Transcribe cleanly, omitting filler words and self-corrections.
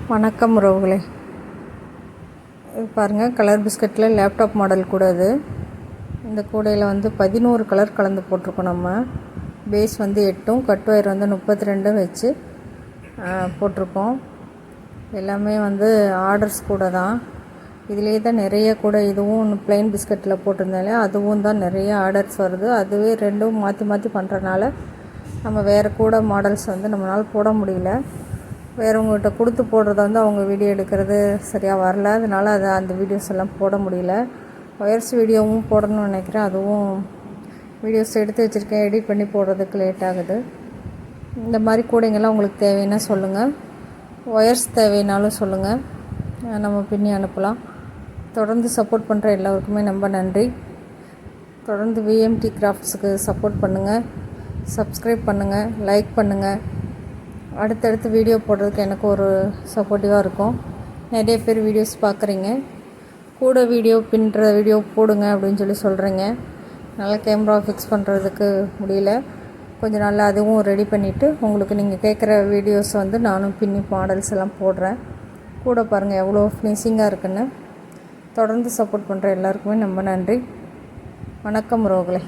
வணக்கம் உறவுகளே. இது பாருங்கள், கலர் பிஸ்கட்டில் லேப்டாப் மாடல் கூட இது. இந்த கூடையில் 11 கலர் கலந்து போட்டிருக்கோம். நம்ம பேஸ் 8, கட் ஒயர் 32 வச்சு போட்டிருக்கோம். எல்லாமே ஆர்டர்ஸ் கூட தான். இதிலே தான் நிறைய கூட, இதுவும் ப்ளைன் பிஸ்கட்டில் போட்டிருந்தாலே அதுவும் தான் நிறைய ஆர்டர்ஸ் வருது. அதுவே ரெண்டும் மாற்றி மாற்றி பண்ணுறனால நம்ம வேறு கூட மாடல்ஸ் நம்மளால் போட முடியல. வேறவங்ககிட்ட கொடுத்து போடுறத அவங்க வீடியோ எடுக்கிறது சரியாக வரல. அதனால் அந்த வீடியோஸ் எல்லாம் போட முடியல. ஒயர்ஸ் வீடியோவும் போடணும்னு நினைக்கிறேன். அதுவும் வீடியோஸ் எடுத்து வச்சுருக்கேன், எடிட் பண்ணி போடுறதுக்கு லேட் ஆகுது. இந்த மாதிரி கூடைங்கள்லாம் உங்களுக்கு தேவைன்னா சொல்லுங்கள். ஒயர்ஸ் தேவைனாலும் சொல்லுங்கள், நம்ம பின்னி அனுப்பலாம். தொடர்ந்து சப்போர்ட் பண்ணுற எல்லோருக்குமே ரொம்ப நன்றி. தொடர்ந்து விஎம்டி கிராஃப்ட்ஸுக்கு சப்போர்ட் பண்ணுங்கள், சப்ஸ்கிரைப் பண்ணுங்கள், லைக் பண்ணுங்கள். அடுத்தடுத்து வீடியோ போடுறதுக்கு எனக்கு ஒரு சப்போர்ட்டிவாக இருக்கும். நிறைய பேர் வீடியோஸ் பார்க்குறீங்க, கூட வீடியோ பின்னுற வீடியோ போடுங்க அப்படின்னு சொல்கிறீங்க. நல்லா கேமரா ஃபிக்ஸ் பண்ணுறதுக்கு முடியல. கொஞ்சம் நல்லா அதுவும் ரெடி பண்ணிவிட்டு உங்களுக்கு நீங்கள் கேட்குற வீடியோஸ் நானும் பின்னி மாடல்ஸ் எல்லாம் போடுறேன். கூட பாருங்கள் எவ்வளோ ஃபினிஷிங்காக இருக்குன்னு. தொடர்ந்து சப்போர்ட் பண்ணுற எல்லாருக்குமே ரொம்ப நன்றி. வணக்கம் உறவுகளே.